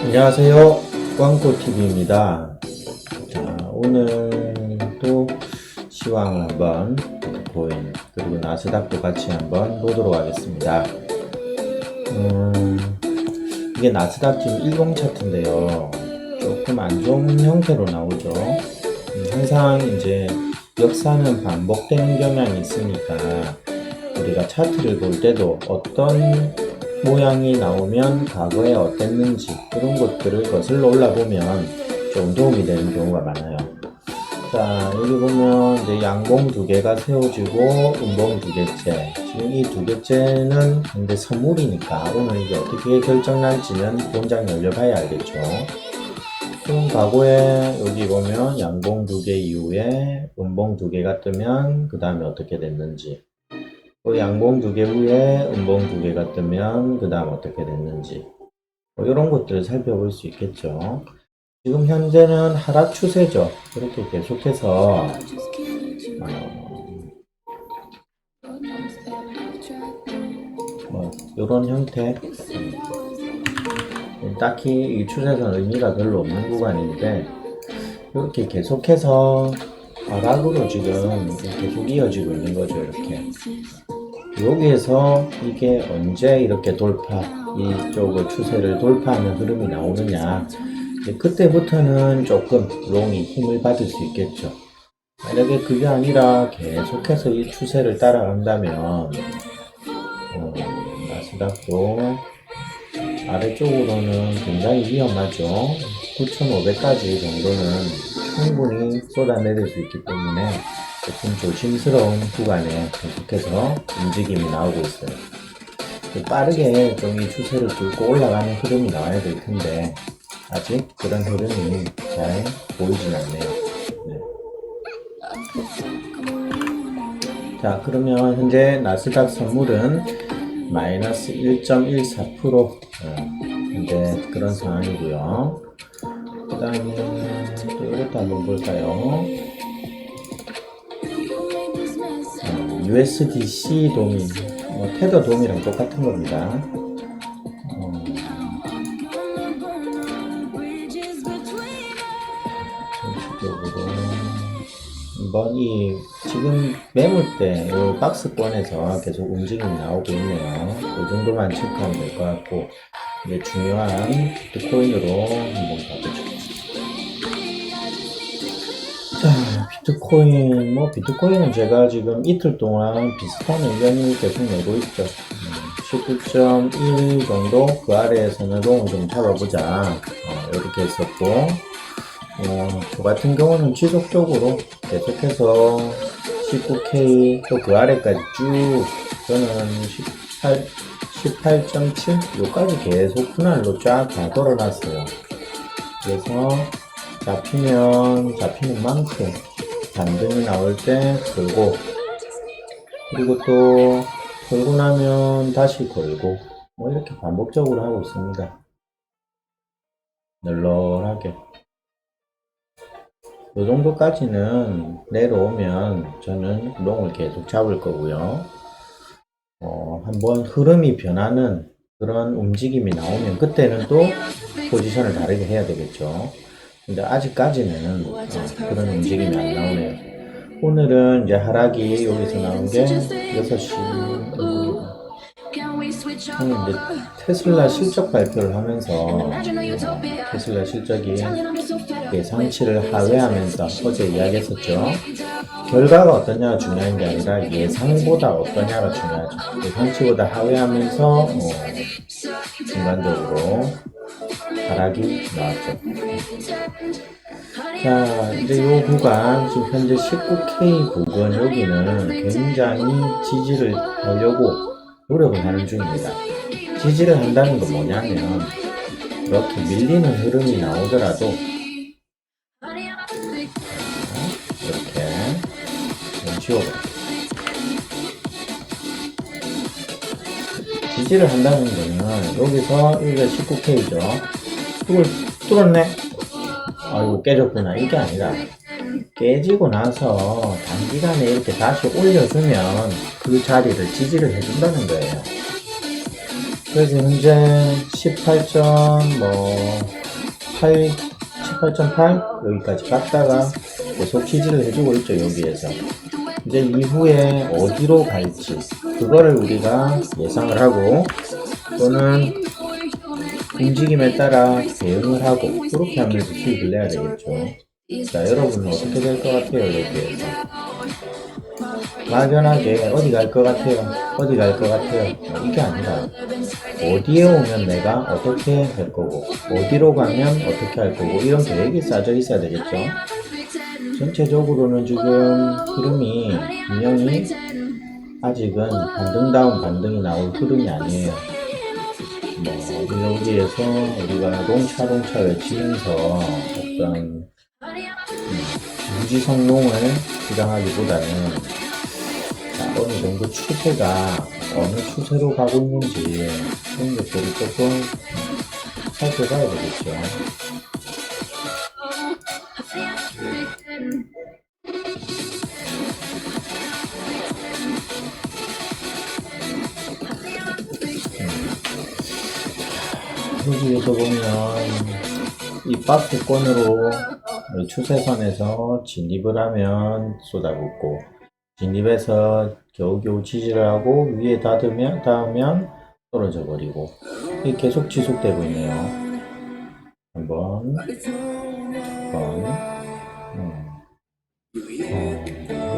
안녕하세요. 꽝꼬TV입니다. 자, 오늘도 시황을 한번 비트코인 그리고 나스닥도 같이 한번 보도록 하겠습니다. 이게 나스닥 지금 10 차트인데요. 조금 안 좋은 형태로 나오죠. 항상 이제 역사는 반복되는 경향이 있으니까 우리가 차트를 볼 때도 어떤 모양이 나오면 과거에 어땠는지 그런 것들을 거슬러 올라보면 좀 도움이 되는 경우가 많아요. 자, 여기 보면 이제 양봉 두 개가 세워지고 음봉 두 개째. 지금 이 두 개째는 현재 선물이니까 오늘 이게 어떻게 결정날지는 본장 열려봐야 알겠죠. 그럼 과거에 여기 보면 양봉 두 개 이후에 음봉 두 개가 뜨면 그 다음에 어떻게 됐는지, 양봉 두 개 후에 음봉 두 개가 뜨면 그 다음 어떻게 됐는지 이런 것들을 살펴볼 수 있겠죠. 지금 현재는 하락 추세죠. 그렇게 계속해서 이런 형태, 딱히 이 추세선 의미가 별로 없는 구간인데 이렇게 계속해서 하락으로 지금 계속 이어지고 있는 거죠. 이렇게 여기에서 이게 언제 이렇게 이쪽의 추세를 돌파하는 흐름이 나오느냐, 그때부터는 조금 롱이 힘을 받을 수 있겠죠. 만약에 그게 아니라 계속해서 이 추세를 따라간다면 나스닥도 아래쪽으로는 굉장히 위험하죠. 9,500까지 정도는 충분히 쏟아내릴 수 있기 때문에 조금 조심스러운 구간에 계속해서 움직임이 나오고 있어요. 빠르게 좀 이 추세를 뚫고 올라가는 흐름이 나와야 될 텐데 아직 그런 흐름이 잘 보이진 않네요. 네. 자, 그러면 현재 나스닥 선물은 마이너스 1.14% 현재 그런 상황이고요. 그 다음에 또 이것도 한번 볼까요? USDC 도미, 테더 도미랑 똑같은 겁니다. 전체적으로 한번 지금 매물대 이 박스권에서 계속 움직임이 나오고 있네요. 이 정도만 체크하면 될 것 같고, 이제 중요한 비트코인으로 한번 가보죠. 자, 비트코인은 제가 지금 이틀 동안 비슷한 의견을 계속 내고 있죠. 19.1 정도 그 아래에서는 롱을 좀 잡아보자, 이렇게 했었고, 저 같은 경우는 지속적으로 계속해서 19K 또 그 아래까지 쭉, 저는 18.7 요까지 계속 분할로 쫙 다 걸어놨어요. 그래서 잡히는 만큼 반등이 나올 때 걸고, 그리고 또 걸고 나면 다시 걸고, 이렇게 반복적으로 하고 있습니다. 널널하게 이 정도까지는 내려오면 저는 롱을 계속 잡을 거고요. 한번 흐름이 변하는 그런 움직임이 나오면 그때는 또 포지션을 다르게 해야 되겠죠. 근데 아직까지는 그런 움직임이 안 나오네요. 오늘은 이제 하락이 여기서 나온 게 6시. 이제 테슬라 실적 발표를 하면서 테슬라 실적이 예상치를 하회하면서 어제 이야기했었죠. 결과가 어떠냐가 중요한 게 아니라 예상보다 어떠냐가 중요하죠. 예상치보다 하회하면서 중간적으로 하락이 나왔죠. 자, 이제 요 구간, 지금 현재 19K 부근, 여기는 굉장히 지지를 하려고 노력을 하는 중입니다. 지지를 한다는 건 뭐냐면, 이렇게 밀리는 흐름이 나오더라도 이렇게 좀 지워버려. 지지를 한다는 거는 여기서 여기가 19K죠. 이걸 뚫었네? 아이고, 깨졌구나. 이게 아니라 깨지고 나서 단기간에 이렇게 다시 올려주면 그 자리를 지지를 해준다는 거예요. 그래서 현재 18.8 여기까지 갔다가 계속 지지를 해주고 있죠. 여기에서 이제 이후에 어디로 갈지 그거를 우리가 예상을 하고 또는 움직임에 따라 대응을 하고 그렇게 하면서 수익을 내야 되겠죠. 자, 여러분은 어떻게 될 것 같아요? 여기에서 막연하게 어디 갈 것 같아요? 어디 갈 것 같아요? 이게 아니라 어디에 오면 내가 어떻게 할 거고 어디로 가면 어떻게 할 거고 이런 계획이 짜져 있어야 되겠죠. 전체적으로는 지금 흐름이 분명히 아직은 반등다운 반등이 나올 흐름이 아니에요. 여기에서 우리가 롱차 외치면서 어떤 무지성롱을 주장하기보다는 어느 정도 추세가 어느 추세로 가고 있는지 그런 것들을 조금 살펴봐야 되겠죠. 여기에서 보면 이 박스권으로 추세선에서 진입을 하면 쏟아붓고 진입해서 겨우겨우 지지를 하고 위에 닿으면 떨어져 버리고 이게 계속 지속되고 있네요. 한번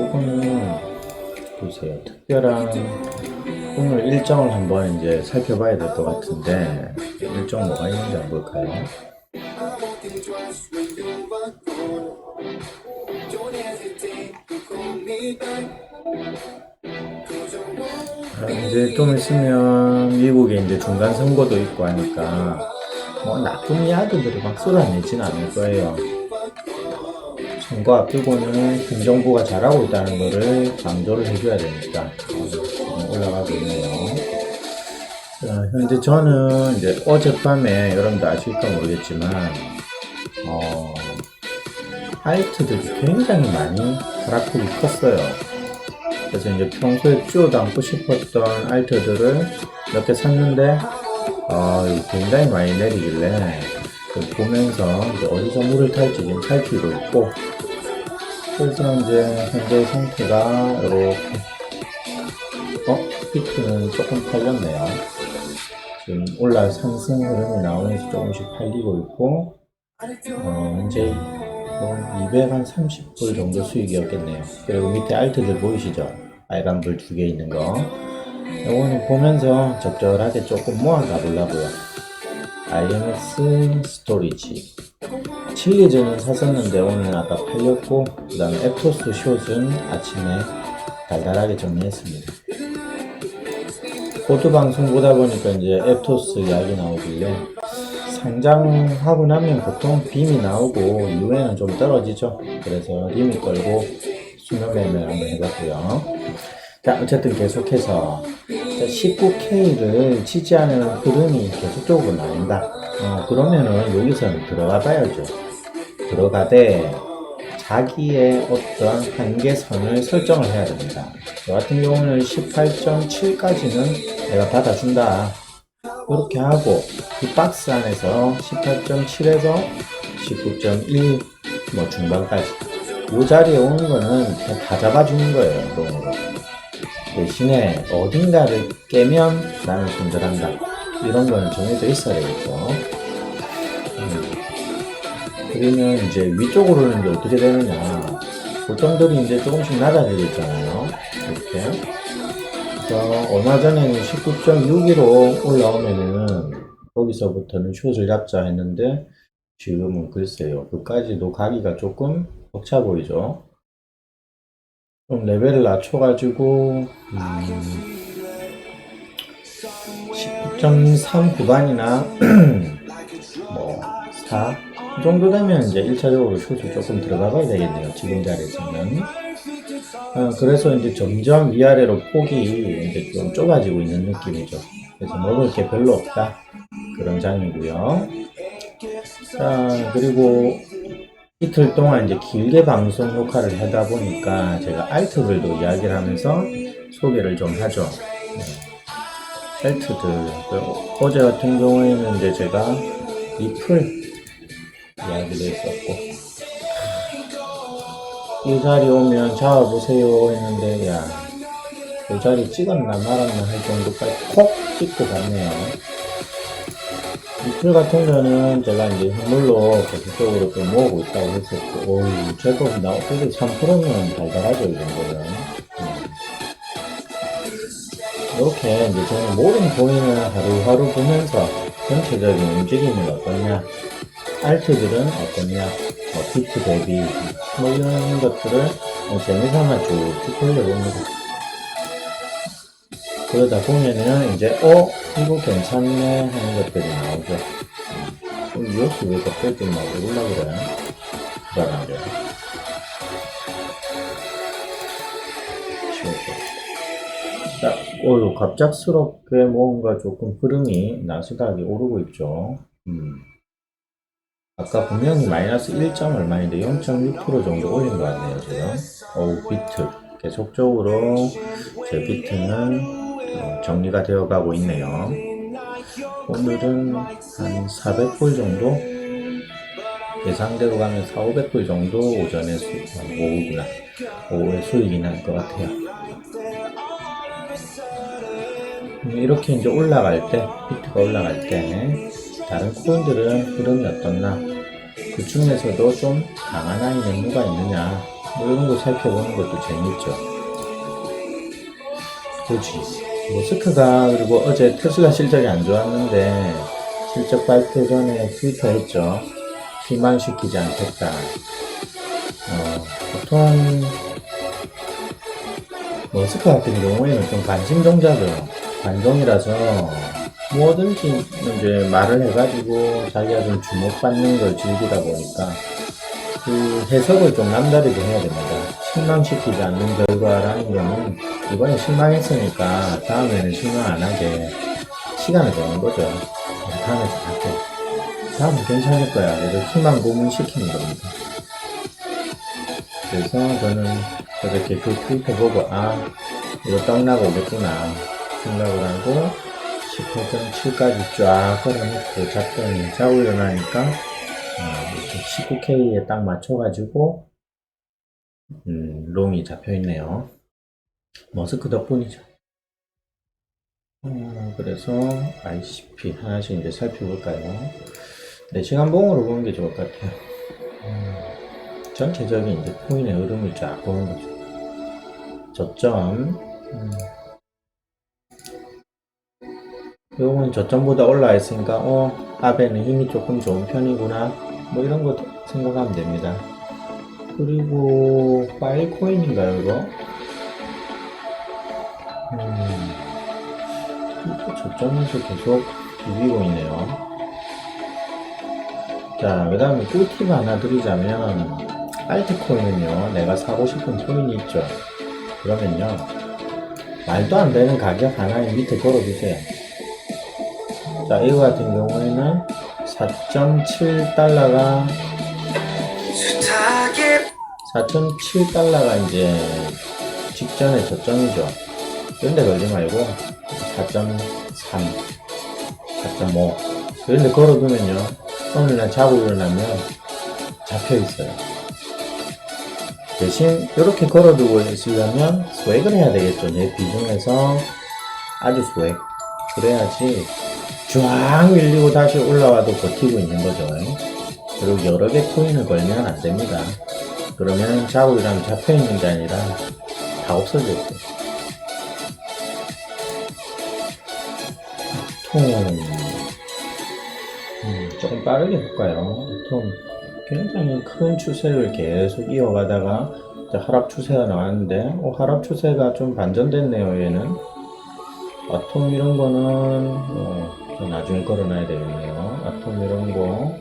요거는 보세요. 특별한 오늘 일정을 한번 이제 살펴봐야 될 것 같은데 일정 뭐가 있는지 한번 볼까요? 이제 좀 있으면 미국에 이제 중간 선거도 있고 하니까 뭐 나쁜 이야기들을 막 쏟아내지는 않을 거예요. 선거 앞두고는 현 정부가 잘하고 있다는 거를 강조를 해줘야 되니까 올라가고 있네요. 현재 저는 이제 어젯밤에 여러분들 아실까 모르겠지만 알트들이 굉장히 많이 하락폭이 컸어요. 그래서 이제 평소에 쭉 담고 싶었던 알트들을 몇 개 샀는데 굉장히 많이 내리길래 보면서 이제 어디서 물을 탈지 지금 살피고 있고 그래서 이제 현재 상태가 이렇게 비트는 조금 팔렸네요. 지금 상승 흐름이 나오면서 조금씩 팔리고 있고 현재 230불 정도 수익이었겠네요. 그리고 밑에 알트들 보이시죠? 빨간 불 2개 있는 거. 이거는 보면서 적절하게 조금 모아 가보려고요. IMX 스토리지. 칠리즈는 샀었는데 오늘 아까 팔렸고, 그 다음에 에토스 숏은 아침에 달달하게 정리했습니다. 보드 방송 보다 보니까 이제 에토스 이야기 나오길래 상장하고 나면 보통 빔이 나오고 이후에는 좀 떨어지죠. 그래서 리밋 걸고 수면 매매를 한번 해봤고요. 자, 어쨌든 계속해서 19K를 지지하는 흐름이 계속적으로 나온다. 그러면은 여기서는 들어가 봐야죠. 들어가되 자기의 어떤 한계선을 설정을 해야 됩니다. 저 같은 경우는 18.7까지는 내가 받아준다. 이렇게 하고 이 박스 안에서 18.7에서 19.1 뭐 중반까지 이 자리에 오는 거는 다 잡아주는 거예요. 롱으로. 대신에 어딘가를 깨면 나는 손절한다. 이런 거는 정해져 있어야 되겠죠. 그러면 이제 위쪽으로는 이제 어떻게 되느냐. 고점들이 이제 조금씩 낮아지고 있잖아요. 이렇게. 그래서 얼마 전에는 19.6으로 올라오면은 거기서부터는 숏을 잡자 했는데 지금은 글쎄요. 그까지도 가기가 조금 벅차 보이죠. 좀 레벨을 낮춰가지고 19.3 구간이나 뭐 4 이 정도 되면 이제 1차적으로 숏을 조금 들어가 봐야 되겠네요. 지금 자리에서는. 그래서 이제 점점 위아래로 폭이 이제 좀 좁아지고 있는 느낌이죠. 그래서 먹을 게 별로 없다. 그런 장이고요. 자, 그리고 이틀 동안 이제 길게 방송 녹화를 하다 보니까 제가 알트들도 이야기를 하면서 소개를 좀 하죠. 벨트들. 어제 같은 경우에는 이제 제가 리플 이야기를 했었고, 이 자리 오면 잡아보세요 했는데, 야, 이 자리 찍었나 말았나 할 정도까지 콕 찍고 갔네요. 리플 같은 경우는 제가 이제 현물로 계속적으로 좀 모으고 있다고 했었고, 어이, 제법 나, 그래도 3%면 달달하죠, 이 정도면. 이렇게 이제 저는 모든 코인을 하루하루 보면서 전체적인 움직임은 어떠냐, 알트들은 어떠냐, 비트 대비, 이런 것들을 재미삼아 쭉 돌려봅니다. 그러다 보면은 이제, 이거 괜찮네 하는 것들이 나오죠. 이것이 왜 갑자기 막 오르려 그래? 불안하게. 자, 갑작스럽게 뭔가 조금 흐름이 나스닥이 오르고 있죠. 아까 분명히 마이너스 1. 얼마인데 0.6% 정도 올린 것 같네요, 지금. 비트. 계속적으로 제 비트는 정리가 되어 가고 있네요. 오늘은 한 400불 정도? 예상대로 가면 400~500불 정도 오전에 오후에 수익이 날 것 같아요. 이렇게 이제 올라갈 때, 비트가 올라갈 때, 다른 코인들은 흐름이 어떻나, 그 중에서도 좀 강한 아이는 누가 있느냐, 이런 거 살펴보는 것도 재밌죠. 그렇지. 머스크가, 그리고 어제 테슬라 실적이 안 좋았는데, 실적 발표 전에 트위터 했죠. 희망시키지 않겠다. 보통, 머스크 같은 경우에는 좀 관심종자죠. 관종이라서 뭐든지 이제 말을 해가지고 자기가 좀 주목받는 걸 즐기다 보니까 그 해석을 좀 남다르게 해야 됩니다. 실망시키지 않는 결과라는 거는 이번에 실망했으니까 다음에는 실망 안 하게 시간을 주는 거죠. 다음에 잘할게. 다음은 괜찮을 거야. 이렇게 희망 고문시키는 겁니다. 그래서 저는 저렇게 그 트위터 보고 이거 떡나고 오겠구나 생각을 하고 18.7까지 쫙 걸어놓고 잤더니 자고 일어나니까 19K에 딱 맞춰가지고 롱이 잡혀있네요. 머스크 덕분이죠. 그래서 ICP 하나씩 이제 살펴볼까요? 4시간 봉으로 보는 게 좋을 것 같아요. 전체적인 이제 코인의 흐름을 쫙 보는 거죠. 저점, 요건 저점보다 올라와 있으니까, 아베는 힘이 조금 좋은 편이구나. 뭐 이런 거 생각하면 됩니다. 그리고, 파일코인인가요, 이거? 저점에서 계속 비비고 있네요. 자, 그 다음에 꿀팁 하나 드리자면, 알트코인은요, 내가 사고 싶은 코인이 있죠. 그러면요, 말도 안 되는 가격 하나에 밑에 걸어주세요. 자, 이거 같은 경우에는 4.7달러가 4.7달러가 이제 직전의 저점이죠. 이런데 걸지 말고 4.3, 4.5 이런데 걸어두면요, 오늘날 자고 일어나면 잡혀있어요. 대신 이렇게 걸어두고 있으려면 스웩을 해야 되겠죠. 내 비중에서 아주 스웩. 그래야지 쫙 밀리고 다시 올라와도 버티고 있는 거죠. 그리고 여러 개 코인을 걸면 안 됩니다. 그러면 자고 일어나면 잡혀있는 게 아니라 다 없어져 있어요. 조금 빠르게 볼까요? 굉장히 큰 추세를 계속 이어가다가 하락 추세가 나왔는데, 하락 추세가 좀 반전됐네요. 얘는 아톰 이런 거는 나중에 걸어놔야 되겠네요. 아톰 이런 거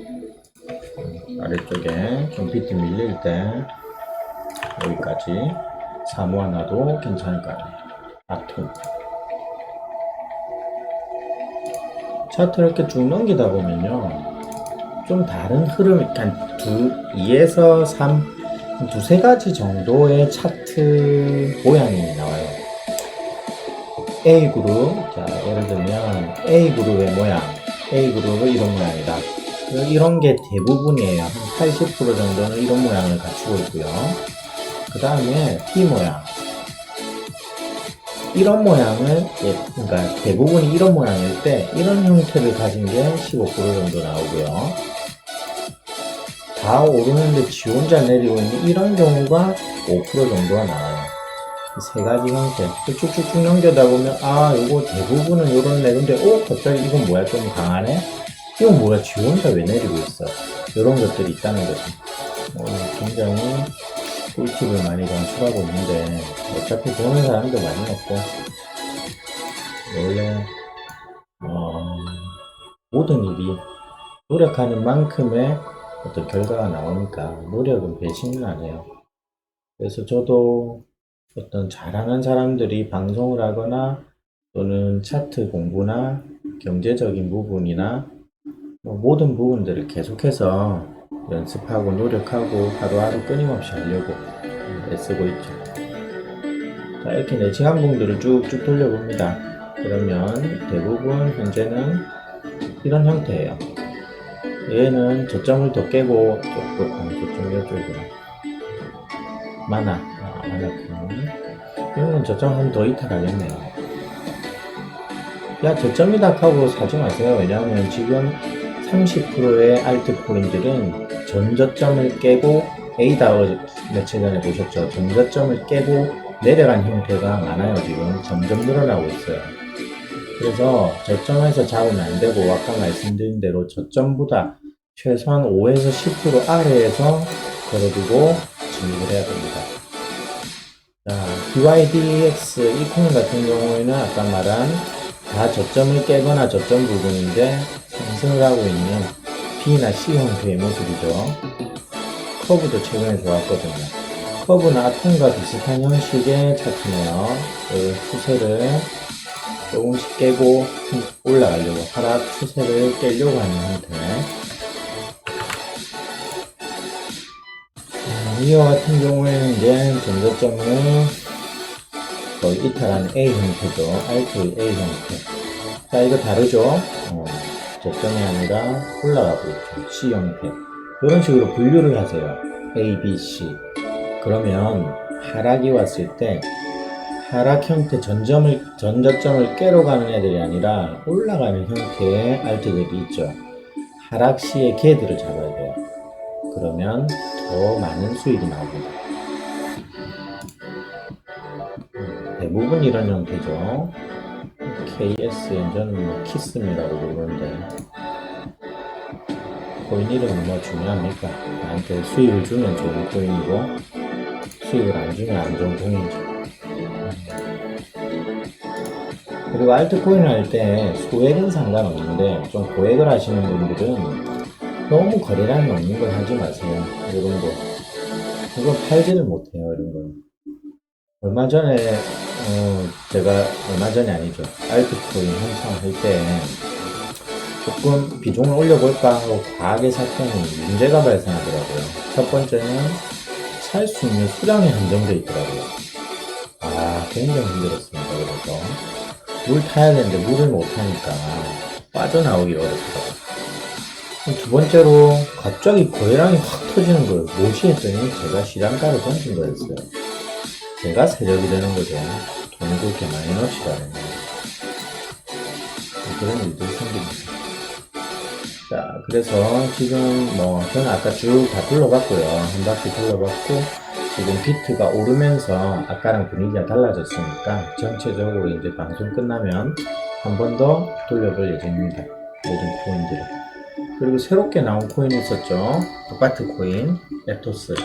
아래쪽에 경피트 밀릴 때 여기까지 사모하나도 괜찮을 것 같아요. 아톰 차트를 이렇게 쭉 넘기다 보면요, 좀 다른 흐름, 한 2에서 3, 두세 가지 정도의 차트 모양이 나와요. A그룹, 자, 예를 들면 A그룹의 모양, A그룹은 이런 모양이다. 이런 게 대부분이에요. 한 80% 정도는 이런 모양을 갖추고 있고요. 그 다음에 B 모양. 이런 모양을, 그러니까 대부분이 이런 모양일 때, 이런 형태를 가진 게 15% 정도 나오고요. 다 오르는데 지 혼자 내리고 있는 이런 경우가 5% 정도가 나와요. 세 가지 형태. 쭉쭉쭉 넘겨다 보면, 아, 요거 대부분은 요런데, 근데, 갑자기 이건 뭐야? 좀 강하네? 이건 뭐야? 지 혼자 왜 내리고 있어? 요런 것들이 있다는 거죠. 굉장히 꿀팁을 많이 강출하고 있는데, 어차피 보는 사람도 많이 없고, 원래, 모든 일이 노력하는 만큼의 어떤 결과가 나오니까, 노력은 배신은 안 해요. 그래서 저도 어떤 잘하는 사람들이 방송을 하거나 또는 차트 공부나 경제적인 부분이나 모든 부분들을 계속해서 연습하고 노력하고 하루하루 끊임없이 하려고 애쓰고 있죠. 자, 이렇게 내시간봉들을 쭉쭉 돌려봅니다. 그러면 대부분 현재는 이런 형태예요. 얘는 저점을 더 깨고 저점 이쪽으로 만화 이거는 저점 한 번 더 이탈하겠네요. 야, 저점이다 하고 사지 마세요. 왜냐하면 지금 30%의 알트코인들은 전저점을 깨고 A다워 며칠 전에 보셨죠? 전저점을 깨고 내려간 형태가 많아요. 지금 점점 늘어나고 있어요. 그래서 저점에서 잡으면 안 되고, 아까 말씀드린 대로 저점보다 최소한 5에서 10% 아래에서 걸어두고 진입을 해야 됩니다. 자, DYDX 이 코인 같은 경우에는 아까 말한 다 저점을 깨거나 저점 부분인데 상승을 하고 있는 B나 C 형태의 모습이죠. 커브도 최근에 좋았거든요. 커브는 아톰과 비슷한 형식의 차트네요. 그 추세를 조금씩 깨고 올라가려고, 하락 추세를 깨려고 하는 형태. 이와 같은 경우에는 이제 전저점을 거의 이탈한 A 형태죠. 알트의 A 형태. 자, 이거 다르죠? 저점이 아니라 올라가고 있죠. C 형태. 이런 식으로 분류를 하세요. A, B, C. 그러면 하락이 왔을 때 하락 형태 전저점을 깨러 가는 애들이 아니라 올라가는 형태의 알트들이 있죠. 하락 시에 걔들을 잡아야 돼요. 그러면 더 많은 수익이 나옵니다. 대부분 이런 형태죠. KS 연전은 뭐 키스미라고 부르는데, 코인 이름은 뭐 중요합니까? 나한테 수익을 주면 좋은 코인이고 수익을 안 주면 안 좋은 코인이죠. 그리고 알트코인을 할 때 소액은 상관없는데 좀 고액을 하시는 분들은 너무 거래량이 없는 걸 하지 마세요. 이런 거. 이거 팔지를 못해요, 이런 거. 얼마 전에, 제가, 얼마 전이 아니죠. 알트코인 한창 할 때, 조금 비중을 올려볼까 하고 과하게 샀더니 문제가 발생하더라고요. 첫 번째는 살 수 있는 수량이 한정되어 있더라고요. 굉장히 힘들었습니다. 그래서. 물 타야 되는데 물을 못 타니까 빠져나오기 어렵더라고요. 두 번째로 갑자기 거래량이 확 터지는 거예요. 뭐지 했더니 제가 시장가를 던진 거였어요. 제가 세력이 되는 거죠. 돈을 그렇게 많이 넣지도 않아요. 그런 일들이 생깁니다. 자, 그래서 지금 저는 아까 쭉 다 둘러봤고요. 한 바퀴 둘러봤고, 지금 비트가 오르면서 아까랑 분위기가 달라졌으니까 전체적으로 이제 방송 끝나면 한 번 더 돌려볼 예정입니다. 모든 코인들을. 그리고 새롭게 나온 코인이 있었죠. 아파트 코인, 에토스.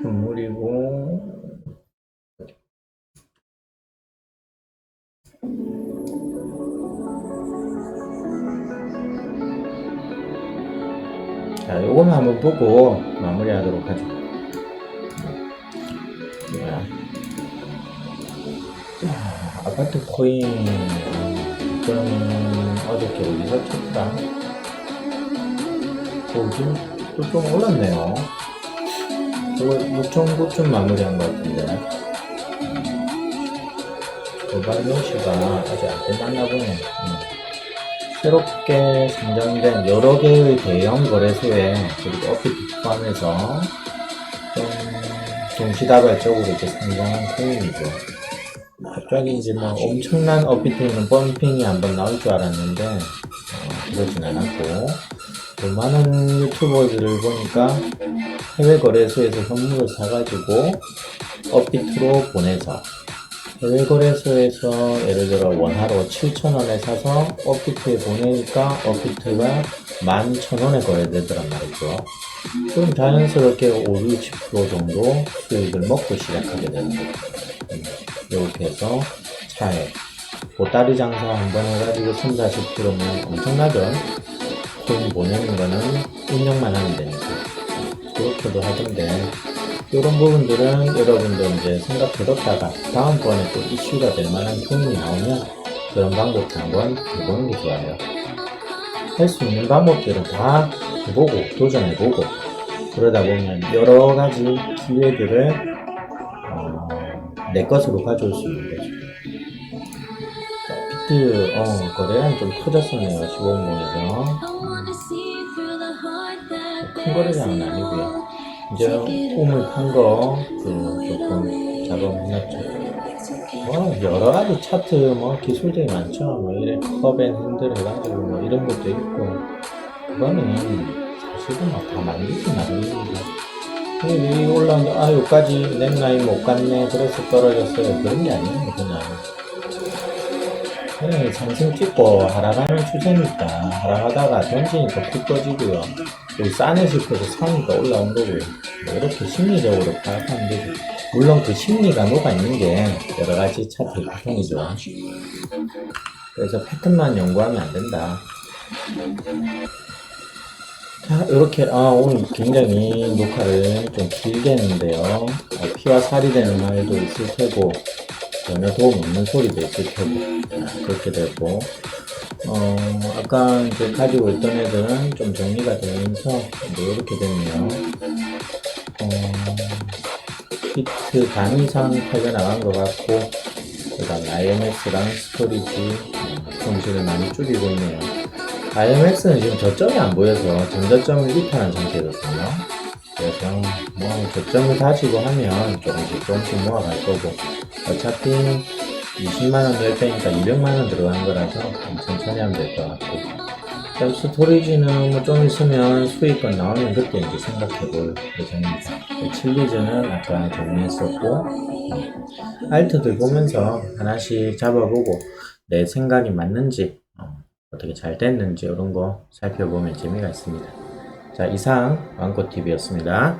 현물이고, 자, 요거는 한번 보고 마무리하도록 하죠. 자, 아파트 코인, 이거는 어저께 어디서 쳤다? 지금 또 좀 올랐네요. 이거 정도쯤 마무리한 것 같은데. 도발 메시가 아직 안 끝났나 보네. 새롭게 선정된 여러 개의 대형 거래소에 그리고 어피트 포함해서 좀 동시다발적으로 이렇게 상장한 코인이죠. 갑자기 이제 뭐 엄청난 어피트에 있는 펌핑이 한번 나올 줄 알았는데 그러진 않았고, 또 많은 유튜버들을 보니까 해외 거래소에서 선물을 사가지고 업비트로 보내서, 해외 거래소에서 예를 들어 원화로 7,000원에 사서 업비트에 보내니까 업비트가 11,000원에 거래되더란 말이죠. 그럼 자연스럽게 5, 60% 정도 수익을 먹고 시작하게 되는 거죠. 이렇게 해서 차에 보따리 장사 한번 해가지고 3, 40%면 엄청나죠? 코인 보내는 거는 입력만 하면 되니까. 그렇게도 하던데, 이런 부분들은 여러분도 이제 생각해뒀다가 다음번에 또 이슈가 될 만한 코인이 나오면 그런 방법도 한번 해보는 게 좋아요. 할 수 있는 방법들은 다 해보고 도전해보고, 그러다 보면 여러 가지 기회들을 내 것으로 가져올 수 있는 거죠. 비트 거래량이 좀 터졌었네요. 15분에서 큰 거래량은 아니고요. 이제 꿈을 판 거 조금 작업해놨죠. 여러 가지 차트 기술들이 많죠. 이래 컵앤핸들 해가지고 이런 것도 있고, 그거는 사실은 다 만들긴 만들는데 위 올라오는데 여기까지 넷라인 못 갔네 그래서 떨어졌어요. 그런 게 아니에요. 그냥 상승 찍고 하락하는 추세니까 하락하다가 던지니까 푹 꺼지고요. 여기 싸네 싶어서 사니까 올라온 거고요. 이렇게 심리적으로 파악하면 되죠. 물론 그 심리가 녹아있는 게 여러가지 차트의 구성이죠. 그래서 패턴만 연구하면 안 된다. 자, 이렇게 오늘 굉장히 녹화를 좀 길게 했는데요. 피와 살이 되는 말도 있을 테고 전혀 도움 없는 소리도 있을 테고 그렇게 되고, 아까 이제 가지고 있던 애들은 좀 정리가 되면서 이렇게 됐네요. 비트 단위상 팔려 나간 것 같고, 그 다음 IMX랑 스토리지 손실을 많이 줄이고 있네요. IMX는 지금 저점이 안 보여서 전저점을 이탈한 상태거든요. 그래서 저점을 다지고 하면 조금씩 모아갈 거고, 어차피 20만원 10배니까 200만원 들어간 거라서 천천히 하면 될 것 같고, 스토리지는 좀 있으면 수익권 나오면 그때 이제 생각해 볼 예정입니다. 칠리즈는 아까 정리했었고, 알트들 보면서 하나씩 잡아보고 내 생각이 맞는지 어떻게 잘 됐는지 이런 거 살펴보면 재미가 있습니다. 자, 이상 왕꽃TV였습니다.